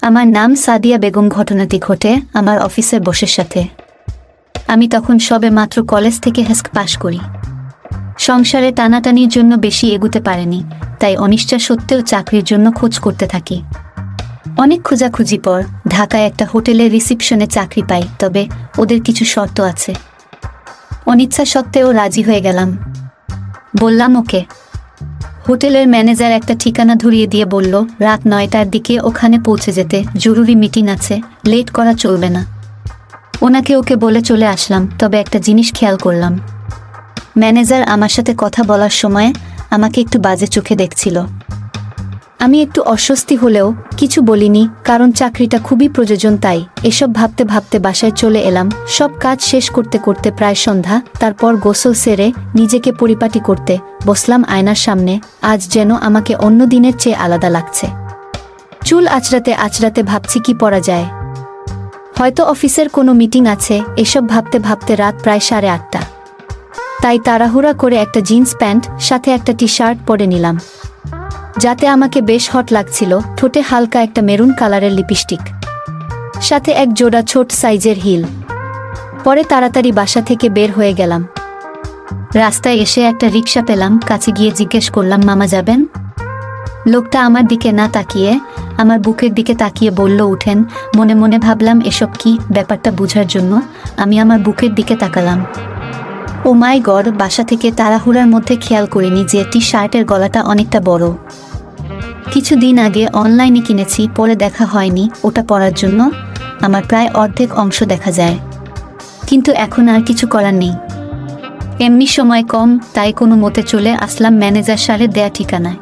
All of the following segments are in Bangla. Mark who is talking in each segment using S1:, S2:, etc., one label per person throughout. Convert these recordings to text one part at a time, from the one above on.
S1: আমার নাম সাদিয়া বেগম। ঘটনাটি ঘটে আমার অফিসের বসের সাথে। আমি তখন সবে মাত্র কলেজ থেকে হেস্ক পাশ করি। সংসারে টানাটানির জন্য বেশি এগুতে পারেনি, তাই অনিশ্চা সত্ত্বেও চাকরির জন্য খোঁজ করতে থাকি। অনেক খোঁজাখুঁজি পর ঢাকায় একটা হোটেলের রিসিপশনে চাকরি পাই, তবে ওদের কিছু শর্ত আছে। অনিচ্ছা সত্ত্বেও রাজি হয়ে গেলাম। বললাম ওকে। হোটেলের ম্যানেজার একটা ঠিকানা ধরিয়ে দিয়ে বলল রাত 9টার দিকে ওখানে পৌঁছে যেতে, জরুরি মিটিং আছে, লেট করা চলবে না। ওনাকে ওকে বলে চলে আসলাম। তবে একটা জিনিস খেয়াল করলাম, ম্যানেজার আমার সাথে কথা বলার সময় আমাকে একটু বাজে চোখে দেখছিল। আমি একটু অস্বস্তি হলেও কিছু বলিনি, কারণ চাকরিটা খুবই প্রয়োজন। তাই এসব ভাবতে ভাবতে বাসায় চলে এলাম। সব কাজ শেষ করতে করতে প্রায় সন্ধ্যা। তারপর গোসল সেরে নিজেকে পরিপাটি করতে বসলাম আয়নার সামনে। আজ যেন আমাকে অন্য দিনের চেয়ে আলাদা লাগছে। চুল আঁচড়াতে আঁচড়াতে ভাবছি কি পরা যায়। হয়তো অফিসের কোনো মিটিং আছে। এসব ভাবতে ভাবতে রাত প্রায় 8:30। তাই তাড়াহুড়া করে একটা জিন্স প্যান্ট সাথে একটা টি শার্ট পরে নিলাম, যাতে আমাকে বেশ হট লাগছিল। ঠোঁটে হালকা একটা মেরুন কালারের লিপস্টিক, সাথে এক জোড়া ছোট সাইজের হিল পরে তাড়াতাড়ি বাসা থেকে বের হয়ে গেলাম। রাস্তায় এসে একটা রিকশা পেলাম। কাছে গিয়ে জিজ্ঞেস করলাম, মামা যাবেন? লোকটা আমার দিকে না তাকিয়ে আমার বুকের দিকে তাকিয়ে বলল, উঠেন। মনে মনে ভাবলাম এসব কি, ব্যাপারটা বোঝার জন্য আমি আমার বুকের দিকে তাকালাম। ও মাই গড! বাসা থেকে তাড়াহুড়ার মধ্যে খেয়াল করিনি যে টি শার্টের গলাটা অনেকটা বড়। কিছুদিন আগে অনলাইনে কিনেছি, পরে দেখা হয়নি ওটা পরার জন্য। আমার প্রায় অর্ধেক অংশ দেখা যায়, কিন্তু এখন আর কিছু করার নেই। এমনি সময় কম, তাই কোনো মতে চলে আসলাম ম্যানেজার স্যারের দেয়া ঠিকানায়।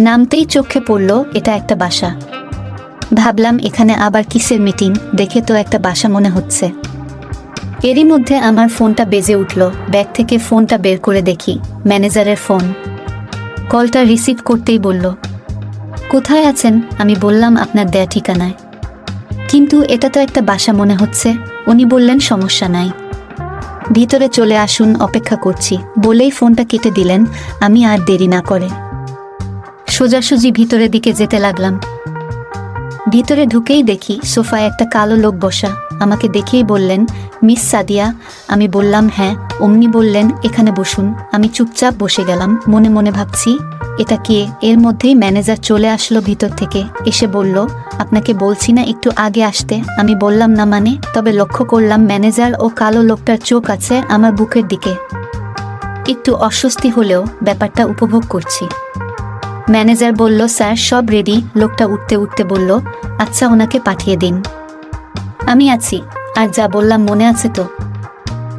S1: নামতেই চোখে পড়ল এটা একটা বাসা। ভাবলাম এখানে আবার কিসের মিটিং, দেখে তো একটা বাসা মনে হচ্ছে। এরই মধ্যে আমার ফোনটা বেজে উঠল। ব্যাগ থেকে ফোনটা বের করে দেখি ম্যানেজারের ফোন। কলটা রিসিভ করতেই বলল, কোথায় আছেন? আমি বললাম আপনার দেয়া ঠিকানায়। কিন্তু এটা তো একটা বাসা মনে হচ্ছে। উনি বললেন সমস্যা নাই, ভিতরে চলে আসুন, অপেক্ষা করছি বলেই ফোনটা কেটে দিলেন। আমি আর দেরি না করে সোজাসুজি ভিতরের দিকে যেতে লাগলাম। ভিতরে ঢুকেই দেখি সোফায় একটা কালো লোক বসা। আমাকে দেখেই বললেন, মিস সাদিয়া। আমি বললাম হ্যাঁ। অমনি বললেন, এখানে বসুন। আমি চুপচাপ বসে গেলাম, মনে মনে ভাবছি এটা কে। এর মধ্যেই ম্যানেজার চলে আসলো ভিতর থেকে। এসে বলল, আপনাকে বলছি না একটু আগে আসতে? আমি বললাম না মানে। তবে লক্ষ্য করলাম ম্যানেজার ও কালো লোকটার চোখ আছে আমার বুকের দিকে। একটু অস্বস্তি হলেও ব্যাপারটা উপভোগ করছি। ম্যানেজার বলল, স্যার সব রেডি। লোকটা উঠতে উঠতে বলল, আচ্ছা ওনাকে পাঠিয়ে দিন। আমি আছি, আর যা বললাম মনে আছে তো?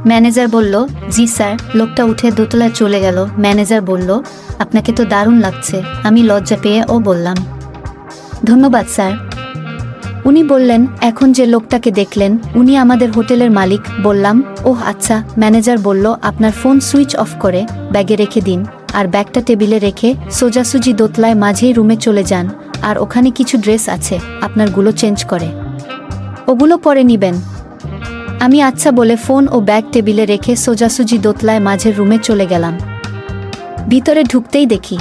S1: ম্যানেজার বলল, জি স্যার। লোকটা উঠে দোতলায় চলে গেল। ম্যানেজার বলল, আপনাকে তো দারুণ লাগছে। আমি লজ্জা পেয়ে বললাম, ধন্যবাদ স্যার। উনি বললেন, এখন যে লোকটাকে দেখলেন উনি আমাদের হোটেলের মালিক। বললাম, ওহ আচ্ছা। ম্যানেজার বলল, আপনার ফোন সুইচ অফ করে ব্যাগে রেখে দিন, আর ব্যাগটা টেবিলে রেখে সোজাসুজি দোতলায় মাঝেই রুমে চলে যান। আর ওখানে কিছু ড্রেস আছে, আপনারগুলো চেঞ্জ করে ওগুলো পরে নিবেন। আমি আচ্ছা বলে ফোন ও ব্যাগ টেবিলে রেখে সোজাসুজি দোতলায় মাঝের রুমে চলে গেলাম। ভিতরে ঢুকতেই দেখি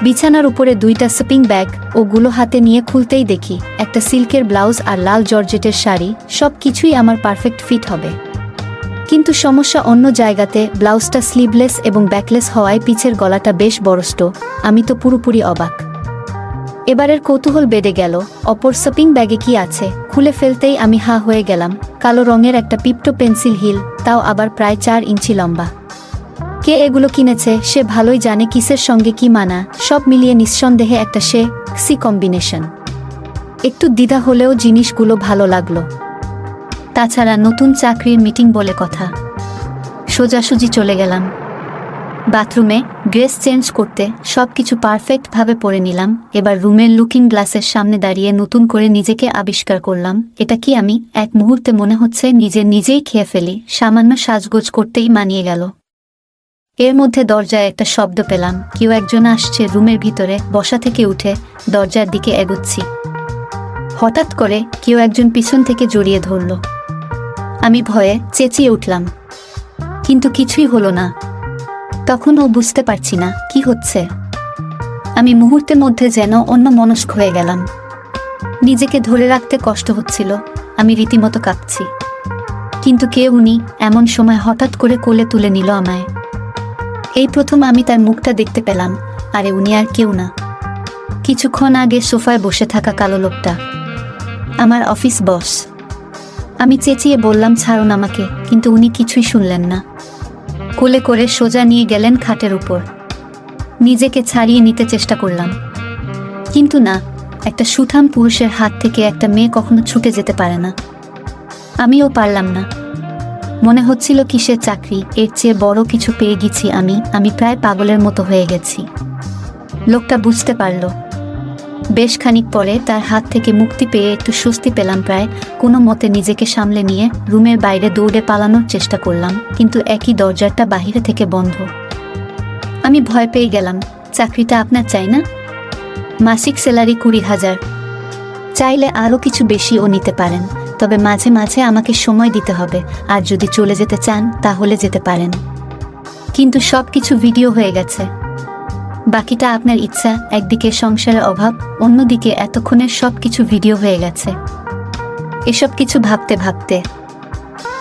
S1: বিছানার উপরে 2টা শপিং ব্যাগ। ওগুলো হাতে নিয়ে খুলতেই দেখি একটা সিল্কের ব্লাউজ আর লাল জর্জেটের শাড়ি। সব কিছুই আমার পারফেক্ট ফিট হবে, কিন্তু সমস্যা অন্য জায়গাতে। ব্লাউজটা স্লিভলেস এবং ব্যাকলেস হওয়ায় পিছের গলাটা বেশ বড়ষ্ট। আমি তো পুরোপুরি অবাক। এবারের কৌতূহল বেড়ে গেল, অপর শপিং ব্যাগে কি আছে। খুলে ফেলতেই আমি হা হয়ে গেলাম। কালো রঙের একটা পিপটো পেন্সিল হিল, তাও আবার প্রায় 4 ইঞ্চি লম্বা। কে এগুলো কিনেছে সে ভালোই জানে কিসের সঙ্গে কি মানা। সব মিলিয়ে নিঃসন্দেহে একটা সি কম্বিনেশন। একটু দ্বিধা হলেও জিনিসগুলো ভালো লাগলো। তাছাড়া নতুন চাকরির মিটিং বলে কথা। সোজাসুজি চলে গেলাম বাথরুমে ড্রেস চেঞ্জ করতে। সব কিছু পারফেক্টভাবে পরে নিলাম। এবার রুমের লুকিং গ্লাসের সামনে দাঁড়িয়ে নতুন করে নিজেকে আবিষ্কার করলাম। এটা কি আমি? এক মুহূর্তে মনে হচ্ছে নিজেই খেয়ে ফেলি। সামান্য সাজগোজ করতেই মানিয়ে গেল। এর মধ্যে দরজায় একটা শব্দ পেলাম। কেউ একজন আসছে রুমের ভিতরে। বসা থেকে উঠে দরজার দিকে এগোচ্ছি। হঠাৎ করে কেউ একজন পিছন থেকে জড়িয়ে ধরল। আমি ভয়ে চেঁচিয়ে উঠলাম, কিন্তু কিছুই হলো না। তখনও বুঝতে পারছি না কি হচ্ছে। আমি মুহূর্তের মধ্যে যেন অন্যমনস্ক হয়ে গেলাম। নিজেকে ধরে রাখতে কষ্ট হচ্ছিল, আমি রীতিমতো কাঁপছি। কিন্তু কে উনি? এমন সময় হঠাৎ করে কোলে তুলে নিল আমায়। এই প্রথম আমি তার মুখটা দেখতে পেলাম। আরে উনি আর কেউ না, কিছুক্ষণ আগে সোফায় বসে থাকা কালো লোকটা, আমার অফিস বস। আমি চেঁচিয়ে বললাম, ছাড়ুন আমাকে, কিন্তু উনি কিছুই শুনলেন না। কোলে করে সোজা নিয়ে গেলেন খাটের উপর। নিজেকে ছাড়িয়ে নিতে চেষ্টা করলাম, কিন্তু না, একটা সুঠাম পুরুষের হাত থেকে একটা মেয়ে কখনো ছুটে যেতে পারে না। আমিও পারলাম না। মনে হচ্ছিল কিসের চাকরি, এর চেয়ে বড় কিছু পেয়ে গেছি আমি প্রায় পাগলের মতো হয়ে গেছি। লোকটা বুঝতে পারল। বেশ খানিক পরে তার হাত থেকে মুক্তি পেয়ে একটু স্বস্তি পেলাম। প্রায় কোনো মতে নিজেকে সামলে নিয়ে রুমের বাইরে দৌড়ে পালানোর চেষ্টা করলাম, কিন্তু একই দরজাটা বাহিরে থেকে বন্ধ। আমি ভয় পেয়ে গেলাম। চাকরিটা আপনার চাই না? মাসিক স্যালারি 20,000। চাইলে আরও কিছু বেশিও নিতে পারেন, তবে মাঝে মাঝে আমাকে সময় দিতে হবে, আর যদি চলে যেতে চান তাহলে যেতে পারেন। কিন্তু সব কিছু ভিডিও হয়ে গেছে। বাকিটা আপনার ইচ্ছা। একদিকে সংসারের অভাব, অন্যদিকে এতক্ষণের সব কিছু ভিডিও হয়ে গেছে। এসব কিছু ভাবতে ভাবতে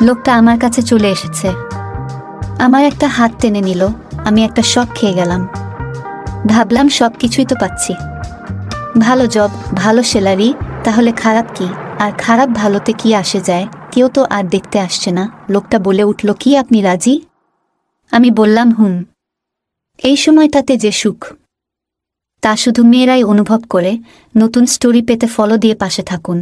S1: লোকটা আমার কাছে চলে এসেছে। আমার একটা হাত টেনে নিল। আমি একটা শক খেয়ে গেলাম। ভাবলাম সব কিছুই তো পাচ্ছি, ভালো জব, ভালো স্যালারি, তাহলে খারাপ কি? আর খারাপ ভালোতে কি আসে যায়? কেউ তো আর দেখতে আসছে না। লোকটা বলে উঠল, কি আপনি রাজি? আমি বললাম, হুম। এই সময়টাতে যে সুখ, তা শুধু মেয়েরাই অনুভব করে। নতুন স্টোরি পেতে ফলো দিয়ে পাশে থাকুন।